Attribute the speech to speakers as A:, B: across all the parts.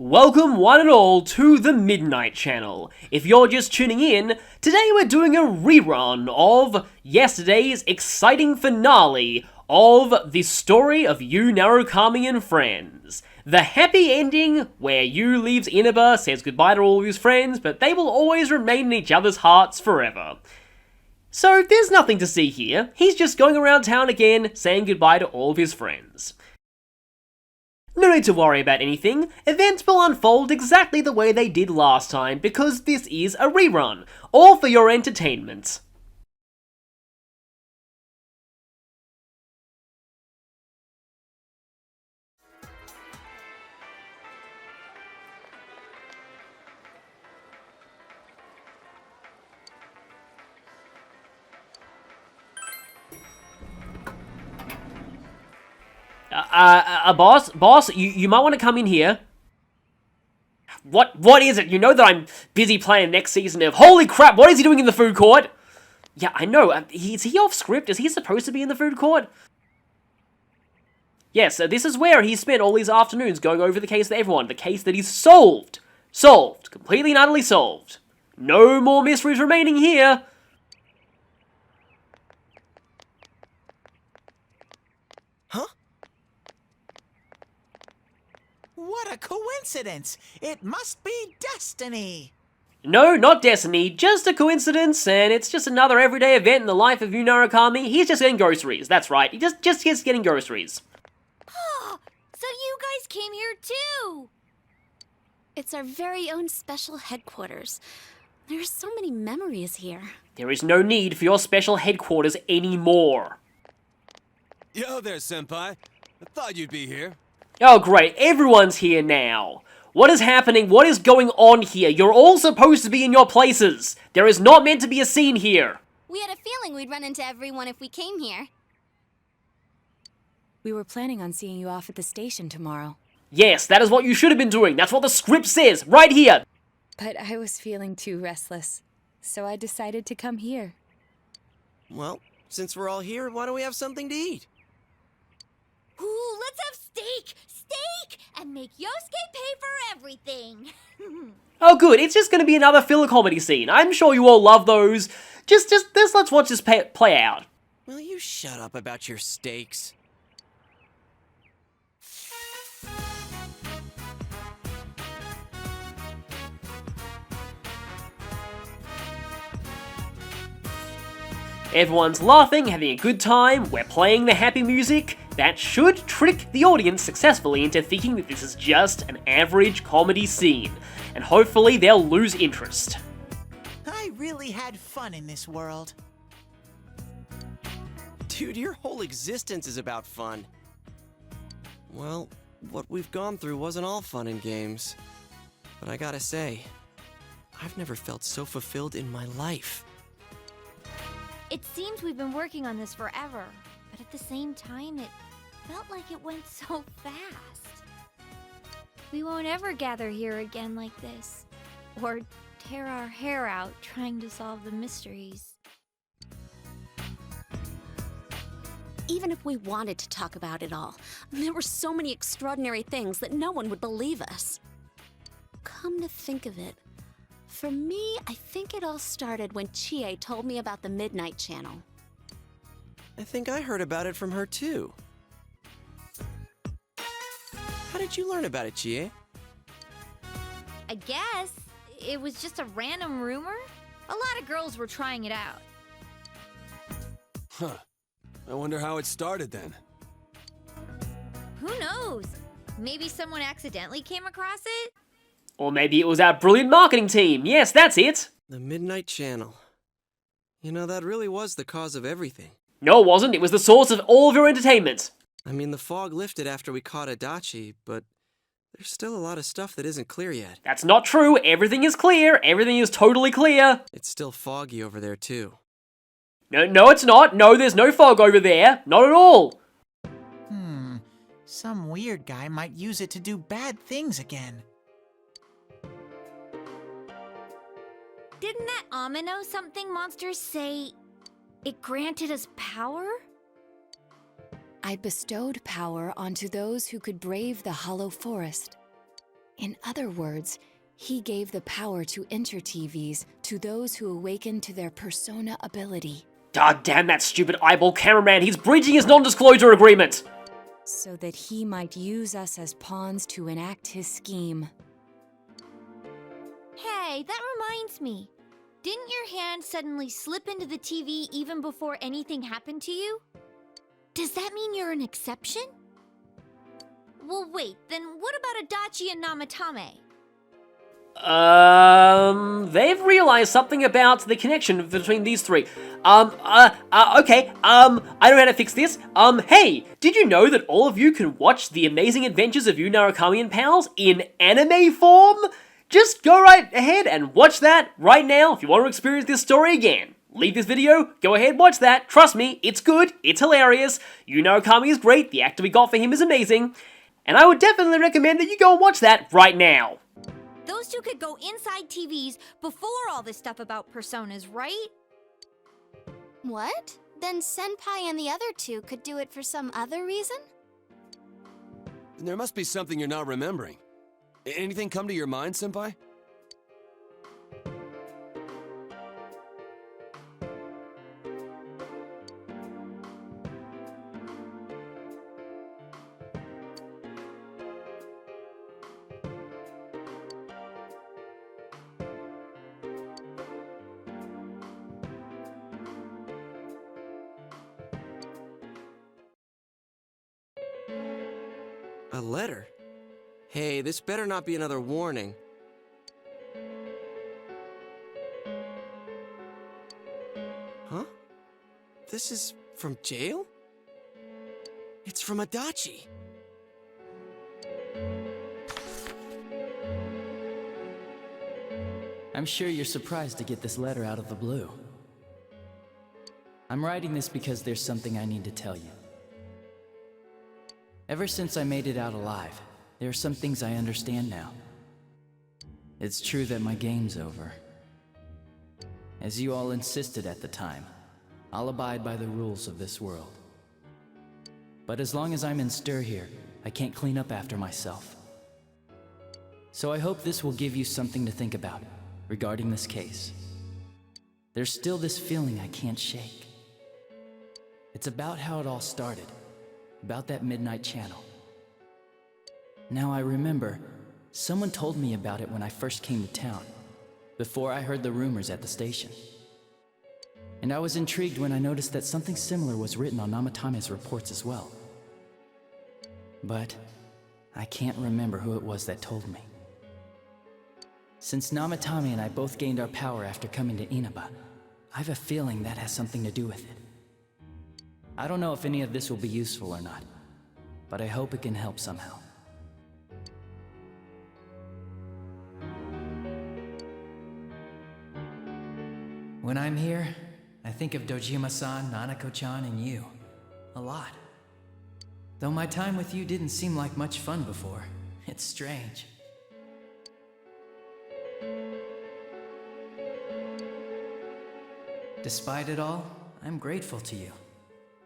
A: Welcome one and all to the Midnight Channel. If you're just tuning in, today we're doing a rerun of yesterday's exciting finale of the story of Yu Narukami and Friends. The happy ending where Yu leaves Inaba, says goodbye to all of his friends, but they will always remain in each other's hearts forever. So there's nothing to see here, he's just going around town again, saying goodbye to all of his friends. No need to worry about anything, events will unfold exactly the way they did last time because this is a rerun, all for your entertainment. Boss, you might want to come in here. What is it? You know that I'm busy playing next season of... Holy crap, what is he doing in the food court? Yeah, I know, is he off script? Is he supposed to be in the food court? Yes, this is where he spent all these afternoons going over the case with everyone. The case that he's solved. Solved. Completely and utterly solved. No more mysteries remaining here.
B: Huh? What a coincidence! It must be destiny!
A: No, not destiny, just a coincidence, and it's just another everyday event in the life of Yu Narukami. He's just getting groceries, that's right, he just gets getting groceries.
C: Oh, so you guys came here too! It's our very own special headquarters. There are so many memories here.
A: There is no need for your special headquarters anymore.
D: Yo there, Senpai. I thought you'd be here.
A: Oh great, everyone's here now. What is happening? What is going on here? You're all supposed to be in your places. There is not meant to be a scene here.
C: We had a feeling we'd run into everyone if we came here.
E: We were planning on seeing you off at the station tomorrow.
A: Yes, that is what you should have been doing. That's what the script says, right here.
E: But I was feeling too restless, so I decided to come here.
F: Well, since we're all here, why don't we have something to eat?
C: Ooh, let's have steak! Steak! And make Yosuke pay for everything!
A: Oh good, it's just going to be another filler comedy scene. I'm sure you all love those. Just let's watch this play out.
F: Will you shut up about your steaks?
A: Everyone's laughing, having a good time, we're playing the happy music. That should trick the audience successfully into thinking that this is just an average comedy scene, and hopefully they'll lose interest.
B: I really had fun in this world.
F: Dude, your whole existence is about fun. Well, what we've gone through wasn't all fun and games. But I gotta say, I've never felt so fulfilled in my life.
C: It seems we've been working on this forever, but at the same time, it felt like it went so fast. We won't ever gather here again like this, or tear our hair out trying to solve the mysteries.
G: Even if we wanted to talk about it all, there were so many extraordinary things that no one would believe us. Come to think of it, for me, I think it all started when Chie told me about the Midnight Channel.
F: I think I heard about it from her too. How did you learn about it, Chie?
C: I guess it was just a random rumor. A lot of girls were trying it out.
D: Huh. I wonder how it started then.
C: Who knows? Maybe someone accidentally came across it?
A: Or maybe it was our brilliant marketing team. Yes, that's it.
F: The Midnight Channel. You know, that really was the cause of everything.
A: No, it wasn't. It was the source of all of your entertainment.
F: I mean, the fog lifted after we caught Adachi, but there's still a lot of stuff that isn't clear yet.
A: That's not true. Everything is clear. Everything is totally clear.
F: It's still foggy over there too.
A: No, it's not. No, there's no fog over there. Not at all.
B: Some weird guy might use it to do bad things again.
C: Didn't that Amino something monster say it granted us power?
E: I bestowed power onto those who could brave the Hollow Forest. In other words, he gave the power to enter TVs to those who awaken to their persona ability.
A: God damn that stupid eyeball cameraman, he's breaching his non-disclosure agreement!
E: So that he might use us as pawns to enact his scheme.
C: Hey, that reminds me. Didn't your hand suddenly slip into the TV even before anything happened to you? Does that mean you're an exception? Well, wait, then what about Adachi and Namatame?
A: They've realized something about the connection between these three. Okay, I know how to fix this. Hey, did you know that all of you can watch The Amazing Adventures of Yu Narukami and Pals in anime form? Just go right ahead and watch that right now if you want to experience this story again. Leave this video, go ahead, watch that. Trust me, it's good, it's hilarious. Yu Narukami is great, the actor we got for him is amazing. And I would definitely recommend that you go and watch that right now.
C: Those two could go inside TVs before all this stuff about personas, right?
H: What? Then Senpai and the other two could do it for some other reason?
D: There must be something you're not remembering. Anything come to your mind, Senpai?
F: A letter? Hey, this better not be another warning. Huh? This is from jail? It's from Adachi.
I: I'm sure you're surprised to get this letter out of the blue. I'm writing this because there's something I need to tell you. Ever since I made it out alive, there are some things I understand now. It's true that my game's over. As you all insisted at the time, I'll abide by the rules of this world. But as long as I'm in stir here, I can't clean up after myself. So I hope this will give you something to think about regarding this case. There's still this feeling I can't shake. It's about how it all started, about that Midnight Channel. Now I remember, someone told me about it when I first came to town, before I heard the rumors at the station. And I was intrigued when I noticed that something similar was written on Namatame's reports as well. But I can't remember who it was that told me. Since Namatame and I both gained our power after coming to Inaba, I have a feeling that has something to do with it. I don't know if any of this will be useful or not, but I hope it can help somehow. When I'm here, I think of Dojima-san, Nanako-chan, and you. A lot. Though my time with you didn't seem like much fun before. It's strange. Despite it all, I'm grateful to you.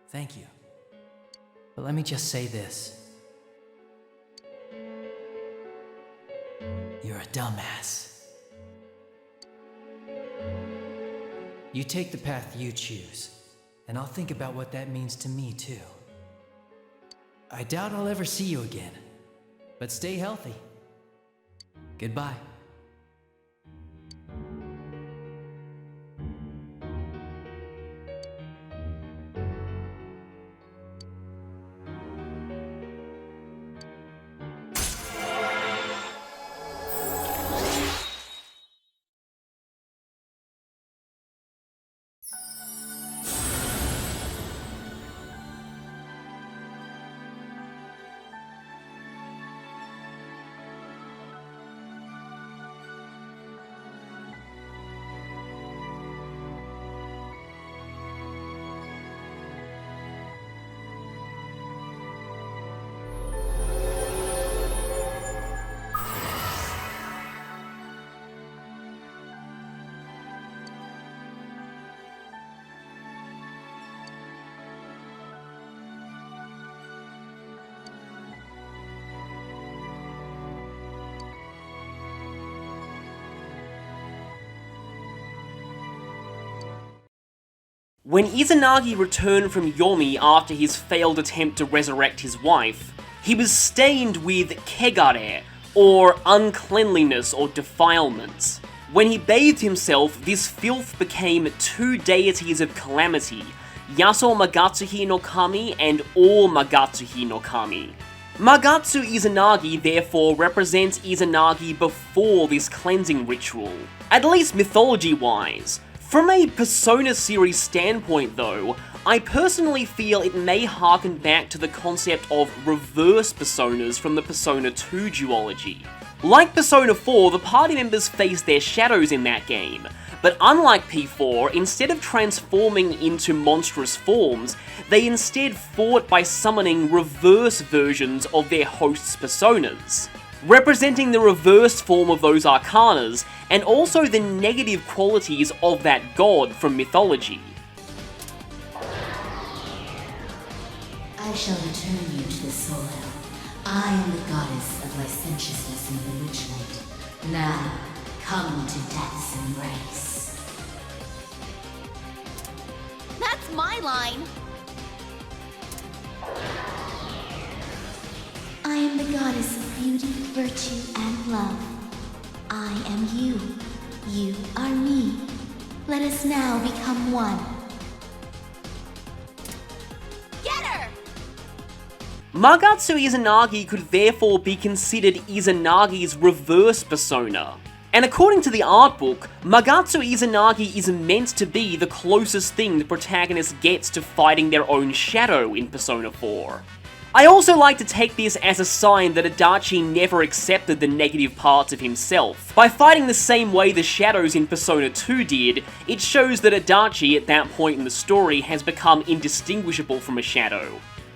I: Thank you. But let me just say this. You're a dumbass. You take the path you choose, and I'll think about what that means to me too. I doubt I'll ever see you again, but stay healthy. Goodbye.
A: When Izanagi returned from Yomi after his failed attempt to resurrect his wife, he was stained with kegare, or uncleanliness or defilement. When he bathed himself, this filth became two deities of calamity, Yasuo Magatsuhi no Kami and All Magatsuhi no Kami. Magatsu Izanagi therefore represents Izanagi before this cleansing ritual, at least mythology-wise. From a Persona series standpoint though, I personally feel it may harken back to the concept of reverse personas from the Persona 2 duology. Like Persona 4, the party members face their shadows in that game, but unlike P4, instead of transforming into monstrous forms, they instead fought by summoning reverse versions of their hosts' personas, representing the reversed form of those arcanas, and also the negative qualities of that god from mythology.
J: I shall return you to the soul hell. I am the goddess of licentiousness and bewitchment. Now, come to death's embrace.
H: That's my line.
J: I am the goddess of beauty, virtue, and love. I am you. You are me. Let us now become one.
H: Get her!
A: Magatsu Izanagi could therefore be considered Izanagi's reverse persona. And according to the art book, Magatsu Izanagi is meant to be the closest thing the protagonist gets to fighting their own shadow in Persona 4. I also like to take this as a sign that Adachi never accepted the negative parts of himself. By fighting the same way the shadows in Persona 2 did, it shows that Adachi at that point in the story has become indistinguishable from a shadow.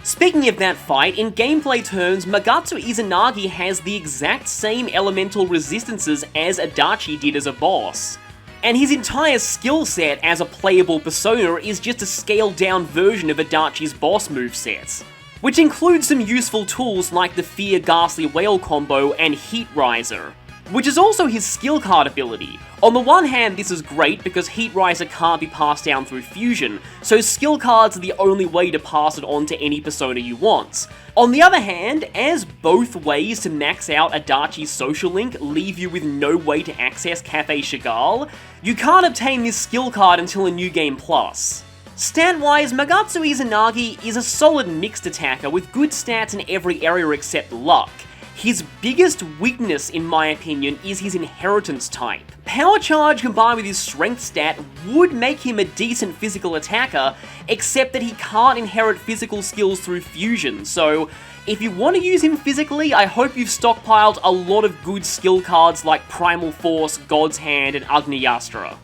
A: Speaking of that fight, in gameplay terms, Magatsu Izanagi has the exact same elemental resistances as Adachi did as a boss. And his entire skill set as a playable persona is just a scaled down version of Adachi's boss moveset, which includes some useful tools like the Fear Ghastly Whale combo and Heat Riser, which is also his skill card ability. On the one hand, this is great because Heat Riser can't be passed down through fusion, so skill cards are the only way to pass it on to any persona you want. On the other hand, as both ways to max out Adachi's social link leave you with no way to access Cafe Chagall, you can't obtain this skill card until a New Game Plus. Stat-wise, Magatsu Izanagi is a solid mixed attacker with good stats in every area except luck. His biggest weakness, in my opinion, is his inheritance type. Power Charge combined with his strength stat would make him a decent physical attacker, except that he can't inherit physical skills through fusion, so if you want to use him physically, I hope you've stockpiled a lot of good skill cards like Primal Force, God's Hand, and Agnyastra.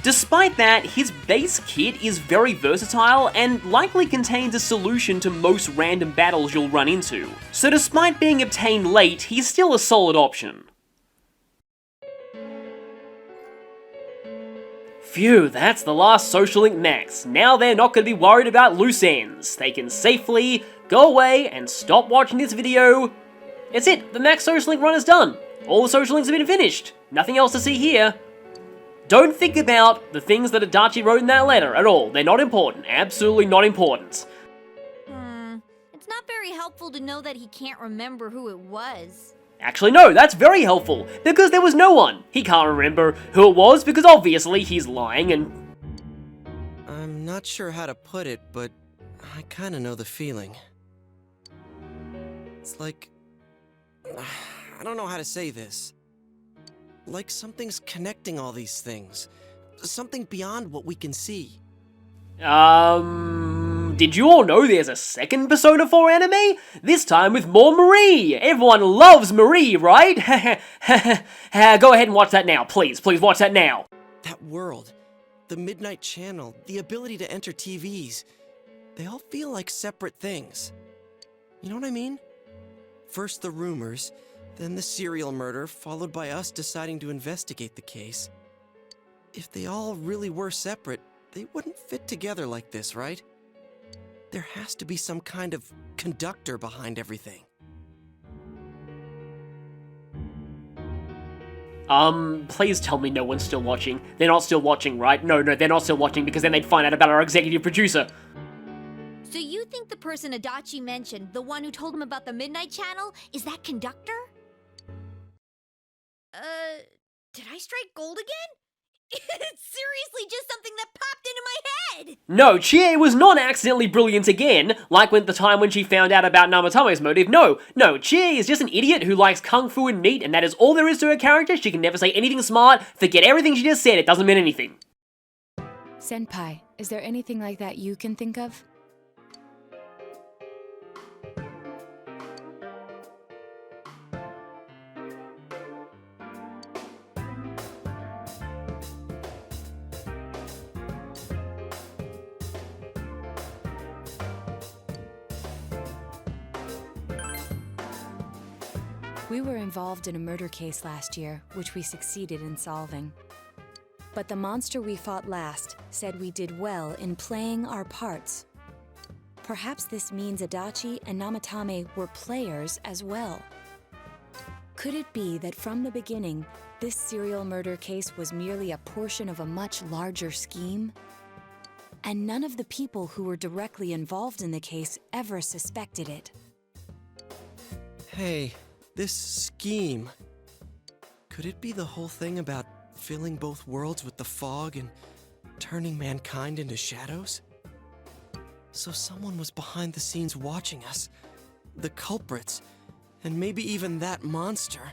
A: Despite that, his base kit is very versatile and likely contains a solution to most random battles you'll run into, so despite being obtained late, he's still a solid option. Phew, that's the last Social Link Max. Now they're not going to be worried about loose ends. They can safely go away and stop watching this video. That's it, the Max Social Link run is done. All the social links have been finished. Nothing else to see here. Don't think about the things that Adachi wrote in that letter at all. They're not important. Absolutely not important.
C: It's not very helpful to know that he can't remember who it was.
A: Actually, no, that's very helpful, because there was no one. He can't remember who it was because obviously he's lying and...
F: I'm not sure how to put it, but I kinda know the feeling. It's like... I don't know how to say this. Like something's connecting all these things. Something beyond what we can see.
A: Did you all know there's a second Persona 4 anime? This time with more Marie! Everyone loves Marie, right? Go ahead and watch that now, please. Please watch that now.
F: That world, the Midnight Channel, the ability to enter TVs, they all feel like separate things. You know what I mean? First the rumors, then the serial murder, followed by us deciding to investigate the case. If they all really were separate, they wouldn't fit together like this, right? There has to be some kind of conductor behind everything.
A: Please tell me no one's still watching. They're not still watching, right? No, they're not still watching because then they'd find out about our executive producer.
C: So you think the person Adachi mentioned, the one who told him about the Midnight Channel, is that conductor? Did I strike gold again? It's seriously just something that popped into my head!
A: No, Chie was not accidentally brilliant again, like when the time when she found out about Namatame's motive. No, Chie is just an idiot who likes kung fu and meat, and that is all there is to her character. She can never say anything smart. Forget everything she just said, it doesn't mean anything.
E: Senpai, is there anything like that you can think of? We were involved in a murder case last year, which we succeeded in solving. But the monster we fought last said we did well in playing our parts. Perhaps this means Adachi and Namatame were players as well. Could it be that from the beginning, this serial murder case was merely a portion of a much larger scheme? And none of the people who were directly involved in the case ever suspected it.
F: Hey, this scheme. Could it be the whole thing about filling both worlds with the fog and turning mankind into shadows? So someone was behind the scenes watching us, the culprits, and maybe even that monster.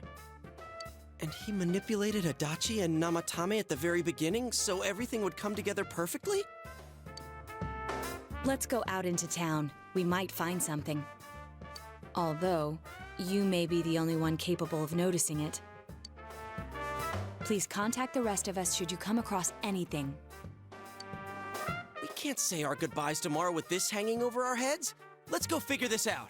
F: And he manipulated Adachi and Namatame at the very beginning so everything would come together perfectly?
E: Let's go out into town. We might find something. Although, you may be the only one capable of noticing it. Please contact the rest of us should you come across anything.
F: We can't say our goodbyes tomorrow with this hanging over our heads. Let's go figure this out.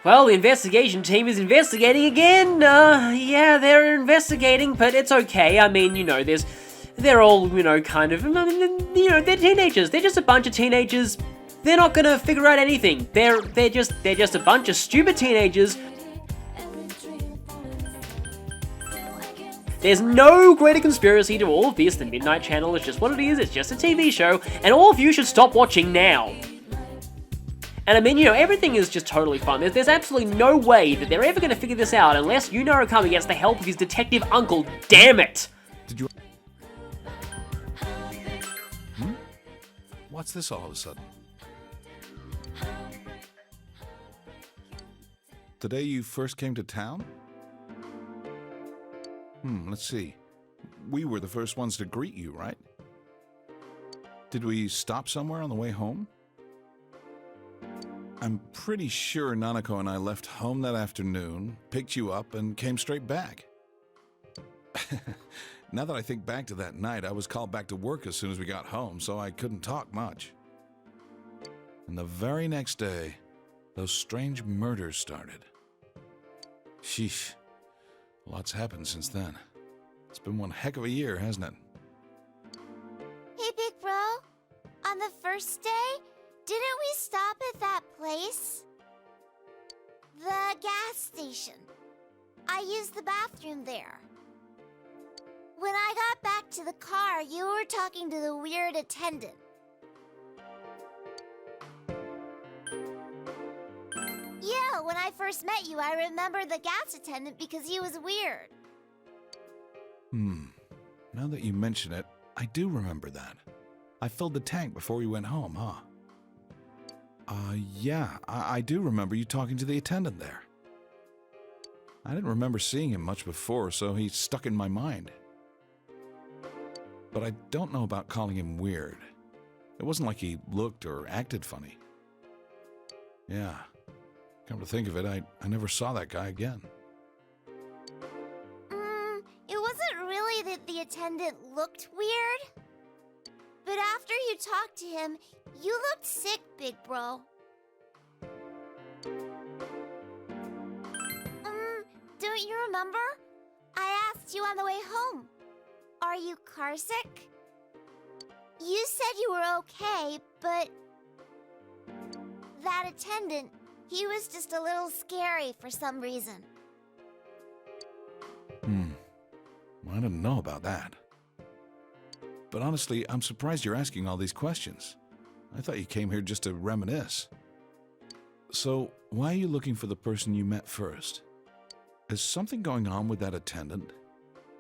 A: Well, the investigation team is investigating again. Yeah, they're investigating, but it's okay. I mean, they're all, kind of, they're teenagers. They're just a bunch of teenagers. They're not gonna figure out anything. They're just a bunch of stupid teenagers. There's no greater conspiracy to all of this. The Midnight Channel is just what it is. It's just a TV show, and all of you should stop watching now. And I mean, everything is just totally fun. There's absolutely no way that they're ever going to figure this out unless Yunaro Kami gets the help of his detective uncle. Damn it!
K: Did you... What's this all of a sudden? The day you first came to town? Let's see. We were the first ones to greet you, right? Did we stop somewhere on the way home? I'm pretty sure Nanako and I left home that afternoon, picked you up, and came straight back. Now that I think back to that night, I was called back to work as soon as we got home, so I couldn't talk much. And the very next day, those strange murders started. Sheesh. Lots happened since then. It's been one heck of a year, hasn't it?
H: Hey, big bro. On the first day, didn't we stop at that place? The gas station. I used the bathroom there. When I got back to the car, you were talking to the weird attendant. Yeah, when I first met you, I remember the gas attendant because he was weird.
K: Now that you mention it, I do remember that. I filled the tank before we went home, huh? Yeah, I do remember you talking to the attendant there. I didn't remember seeing him much before, so he stuck in my mind. But I don't know about calling him weird. It wasn't like he looked or acted funny. Yeah, come to think of it, I never saw that guy again.
H: It wasn't really that the attendant looked weird. But after you talked to him, you looked sick, big bro. Don't you remember? I asked you on the way home. Are you carsick? You said you were okay, but... that attendant, he was just a little scary for some reason.
K: I didn't know about that. But honestly, I'm surprised you're asking all these questions. I thought you came here just to reminisce. So, why are you looking for the person you met first? Is something going on with that attendant?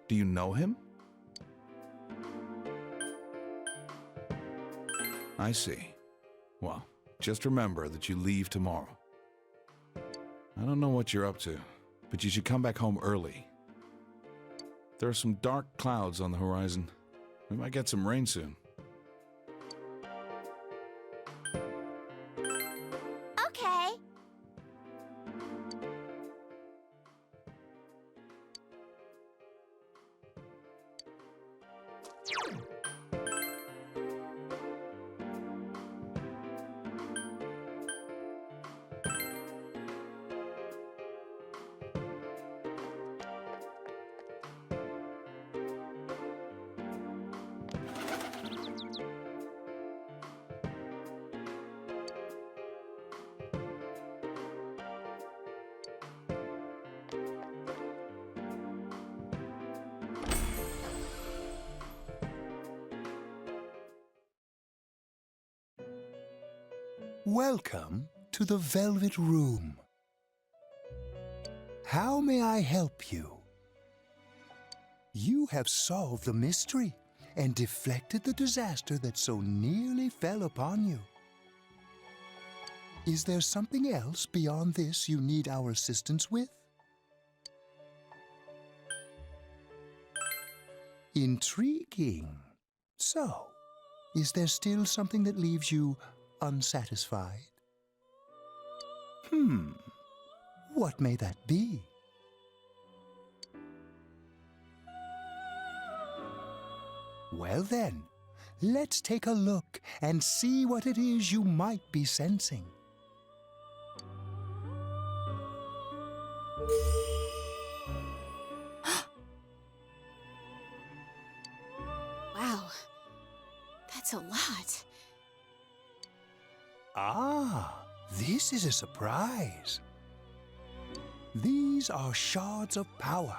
K: Do you know him? I see. Well, just remember that you leave tomorrow. I don't know what you're up to, but you should come back home early. There are some dark clouds on the horizon. We might get some rain soon.
H: Okay.
L: Welcome to the Velvet Room. How may I help you? You have solved the mystery and deflected the disaster that so nearly fell upon you. Is there something else beyond this you need our assistance with? Intriguing. So, is there still something that leaves you unsatisfied? What may that be? Well then, let's take a look and see what it is you might be sensing.
G: Wow, that's a lot.
L: Ah, this is a surprise. These are shards of power,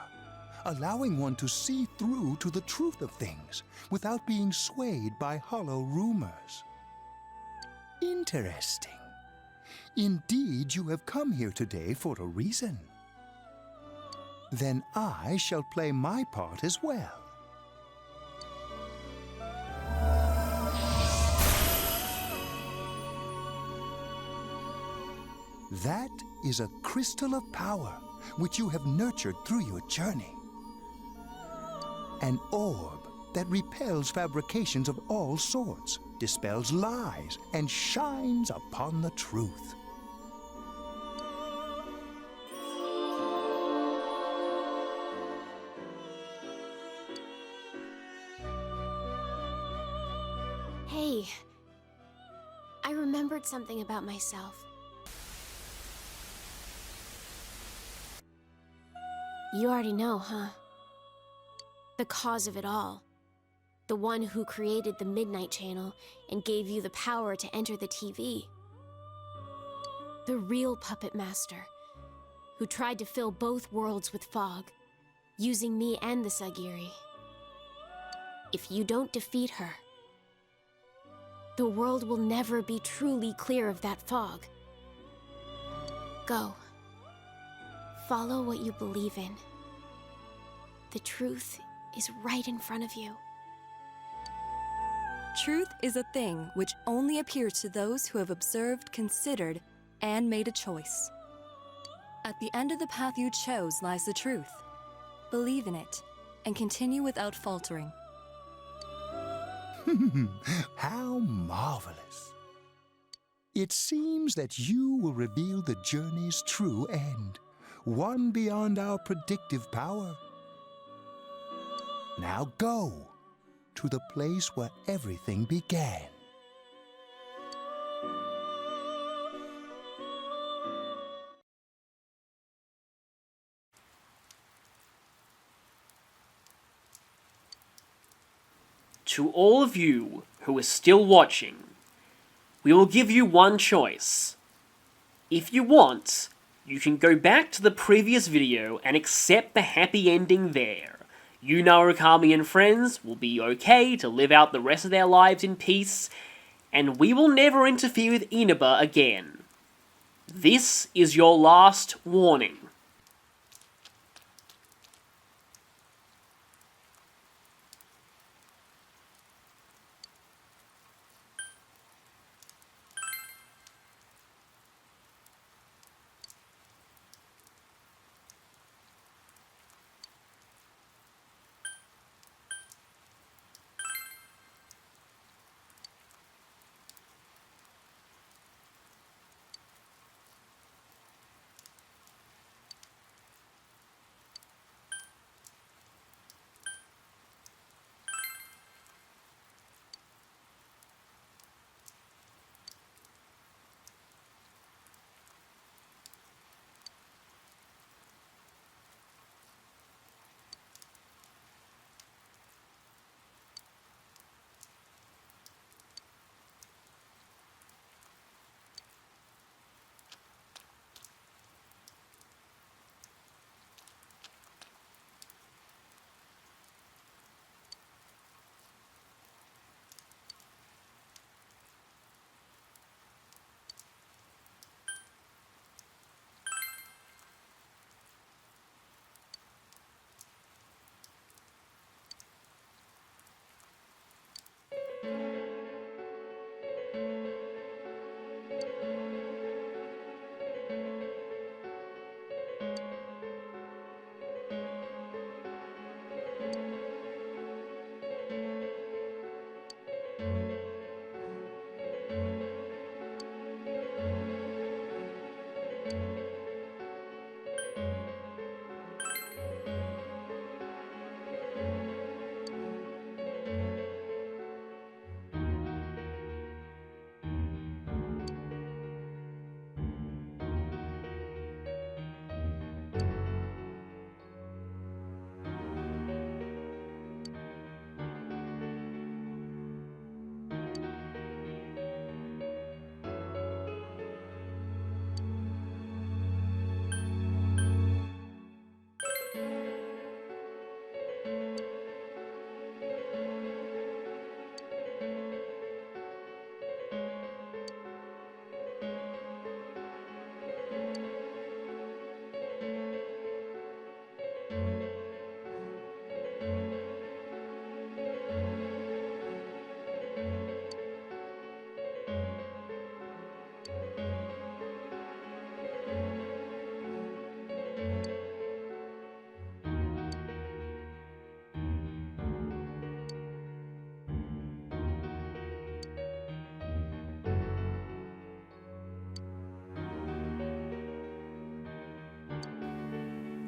L: allowing one to see through to the truth of things without being swayed by hollow rumors. Interesting. Indeed, you have come here today for a reason. Then I shall play my part as well. That is a crystal of power which you have nurtured through your journey. An orb that repels fabrications of all sorts, dispels lies, and shines upon the truth.
M: Hey, I remembered something about myself. You already know, huh? The cause of it all. The one who created the Midnight Channel and gave you the power to enter the TV. The real puppet master, who tried to fill both worlds with fog, using me and the Sagiri. If you don't defeat her, the world will never be truly clear of that fog. Go. Follow what you believe in. The truth is right in front of you.
E: Truth is a thing which only appears to those who have observed, considered, and made a choice. At the end of the path you chose lies the truth. Believe in it, and continue without faltering.
L: How marvelous. It seems that you will reveal the journey's true end, one beyond our predictive power. Now go to the place where everything began.
A: to all of you who are still watching, we will give you one choice. If you want, you can go back to the previous video and accept the happy ending there. Yu, Narukami and friends will be okay to live out the rest of their lives in peace, and we will never interfere with Inaba again. This is your last warning.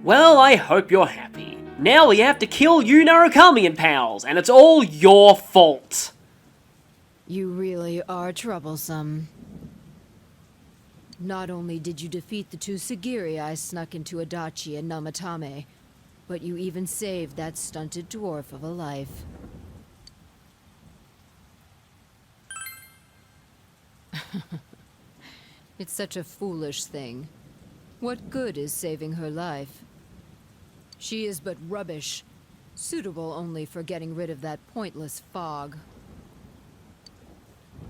A: Well, I hope you're happy. Now we have to kill Yu, Narukami and pals, and it's all your fault.
N: You really are troublesome. Not only did you defeat the two Sagiri I snuck into Adachi and Namatame, but you even saved that stunted dwarf of a life. It's such a foolish thing. What good is saving her life? She is but rubbish, suitable only for getting rid of that pointless fog.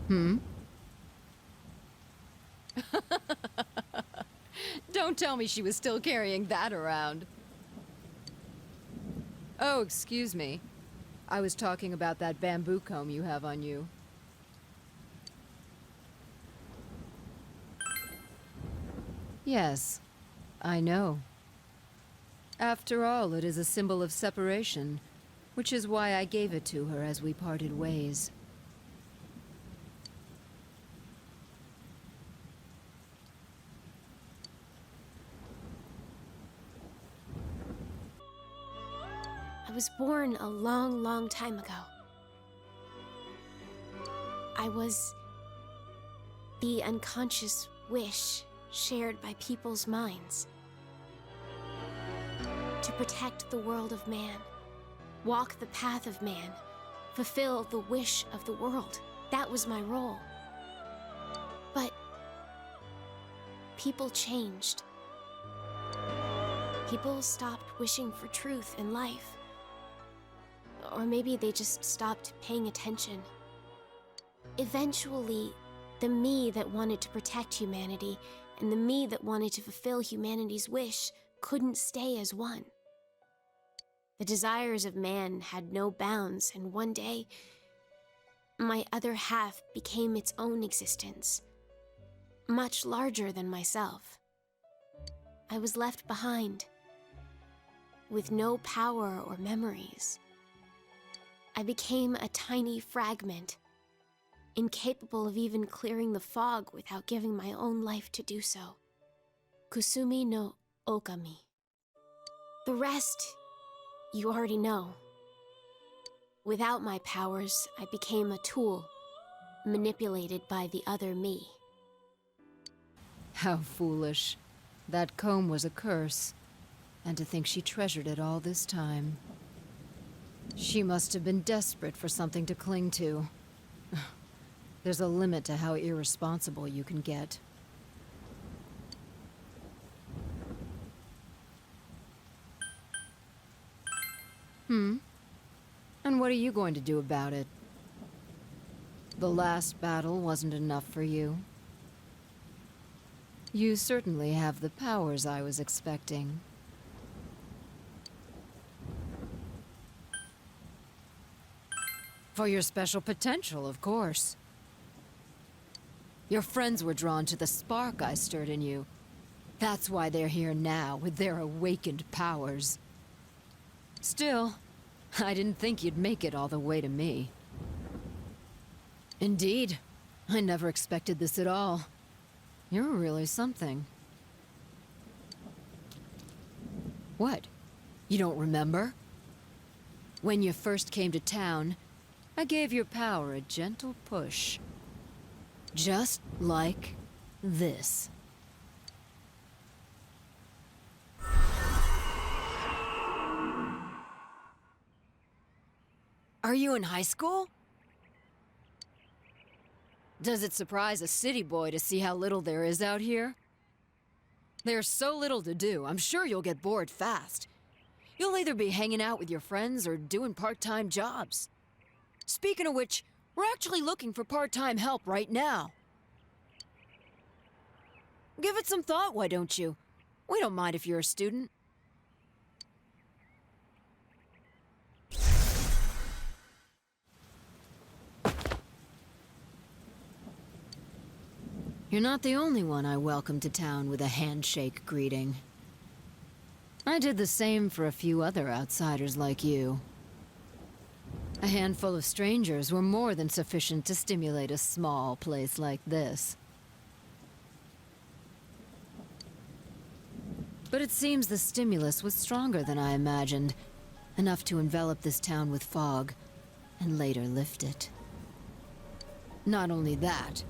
N: Don't tell me she was still carrying that around. Oh, excuse me. I was talking about that bamboo comb you have on you. Yes, I know. After all, it is a symbol of separation, which is why I gave it to her as we parted ways.
M: I was born a long, long time ago. I was the unconscious wish shared by people's minds. To protect the world of man, walk the path of man, fulfill the wish of the world. That was my role. But people changed. People stopped wishing for truth in life. Or maybe they just stopped paying attention. Eventually, the me that wanted to protect humanity and the me that wanted to fulfill humanity's wish couldn't stay as one. The desires of man had no bounds, and one day, my other half became its own existence, much larger than myself. I was left behind, with no power or memories. I became a tiny fragment, incapable of even clearing the fog without giving my own life to do so. Kusumi no Okami. The rest, you already know. Without my powers, I became a tool, manipulated by the other me.
N: How foolish. That comb was a curse. And to think she treasured it all this time. She must have been desperate for something to cling to. There's a limit to how irresponsible you can get. And what are you going to do about it? The last battle wasn't enough for you. You certainly have the powers I was expecting. For your special potential, of course. Your friends were drawn to the spark I stirred in you. That's why they're here now, with their awakened powers. Still, I didn't think you'd make it all the way to me. Indeed, I never expected this at all. You're really something. What? You don't remember? When you first came to town, I gave your power a gentle push. Just like this. Are you in high school? Does it surprise a city boy to see how little there is out here? There's so little to do, I'm sure you'll get bored fast. You'll either be hanging out with your friends or doing part-time jobs. Speaking of which, we're actually looking for part-time help right now. Give it some thought, why don't you? We don't mind if you're a student. You're not the only one I welcomed to town with a handshake greeting. I did the same for a few other outsiders like you. A handful of strangers were more than sufficient to stimulate a small place like this. But it seems the stimulus was stronger than I imagined, enough to envelop this town with fog, and later lift it. Not only that,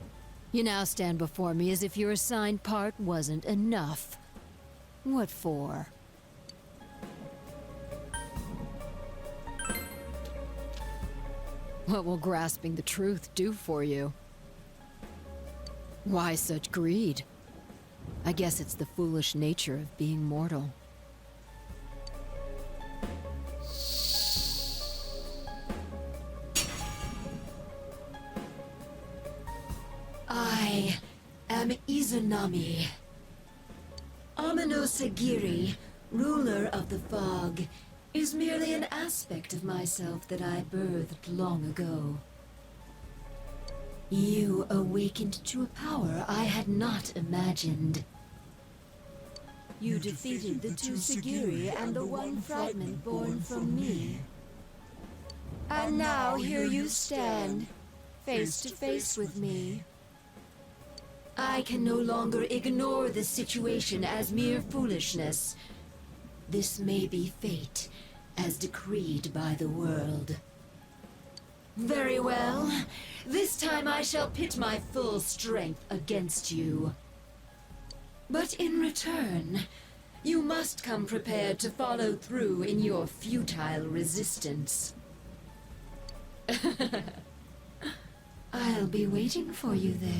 N: you now stand before me as if your assigned part wasn't enough. What for? What will grasping the truth do for you? Why such greed? I guess it's the foolish nature of being mortal.
O: I am Izanami. Amino Sagiri, ruler of the fog, is merely an aspect of myself that I birthed long ago. You awakened to a power I had not imagined. You defeated the two Sagiri and the one fragment born from me. And now here you stand, face to face with me. I can no longer ignore this situation as mere foolishness. This may be fate, as decreed by the world. Very well. This time I shall pit my full strength against you. But in return, you must come prepared to follow through in your futile resistance. I'll be waiting for you there.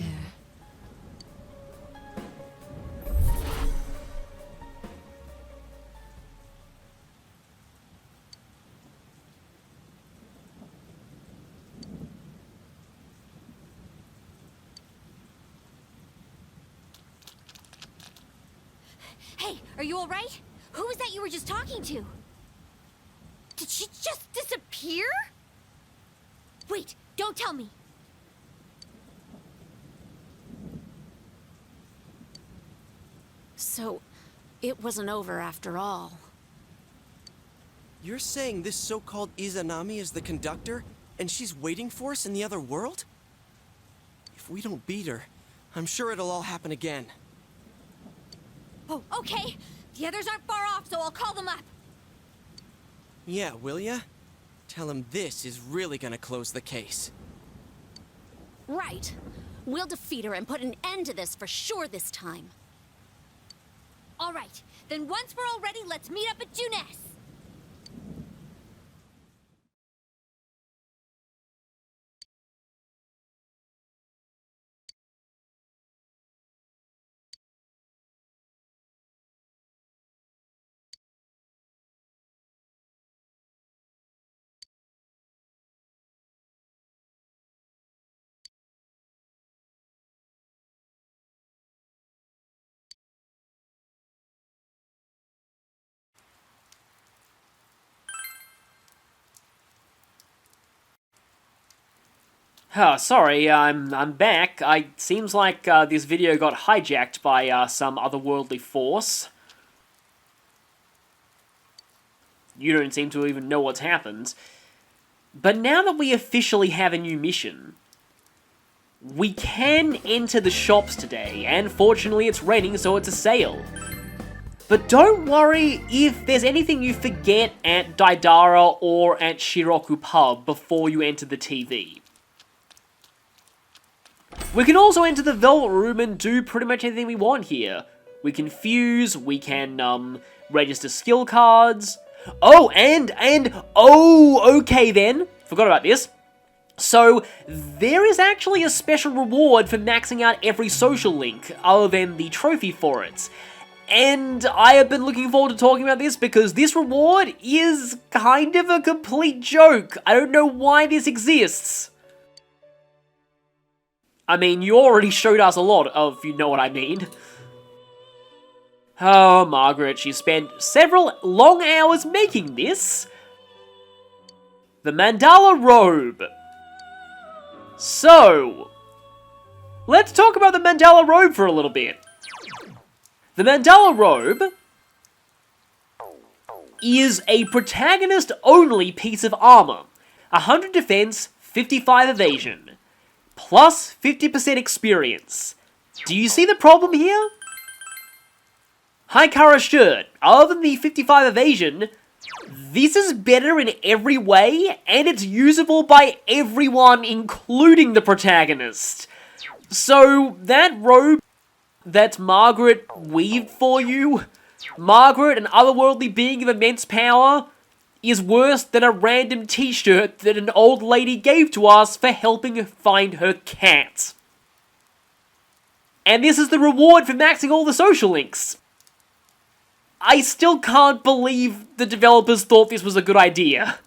C: Hey, are you alright? Who was that you were just talking to? Did she just disappear? Wait, don't tell me.
G: So, it wasn't over after all.
F: You're saying this so-called Izanami is the conductor, and she's waiting for us in the other world? If we don't beat her, I'm sure it'll all happen again.
C: Oh, okay. The others aren't far off, so I'll call them up.
F: Yeah, will ya? Tell him this is really gonna close the case.
G: Right. We'll defeat her and put an end to this for sure this time.
C: All right. Then once we're all ready, let's meet up at Junes.
A: Oh, sorry, I'm back. Seems like this video got hijacked by some otherworldly force. You don't seem to even know what's happened. But now that we officially have a new mission, we can enter the shops today, and fortunately it's raining, so it's a sale. But don't worry if there's anything you forget at Daidara or at Shiroku Pub before you enter the TV. We can also enter the Velvet Room and do pretty much anything we want here. We can fuse, we can, register skill cards. Oh, okay then. Forgot about this. So, there is actually a special reward for maxing out every social link, other than the trophy for it. And I have been looking forward to talking about this because this reward is kind of a complete joke. I don't know why this exists. I mean, you already showed us a lot of, you know what I mean. Oh, Margaret, she spent several long hours making this. The Mandala Robe. So, let's talk about the Mandala Robe for a little bit. The Mandala Robe is a protagonist-only piece of armor. 100 defense, 55 evasion, plus 50% experience. Do you see the problem here? High courage shirt. Other than the 55 evasion, this is better in every way, and it's usable by everyone, including the protagonist. So, that robe that Margaret weaved for you, Margaret, an otherworldly being of immense power, is worse than a random t-shirt that an old lady gave to us for helping find her cat. And this is the reward for maxing all the social links. I still can't believe the developers thought this was a good idea.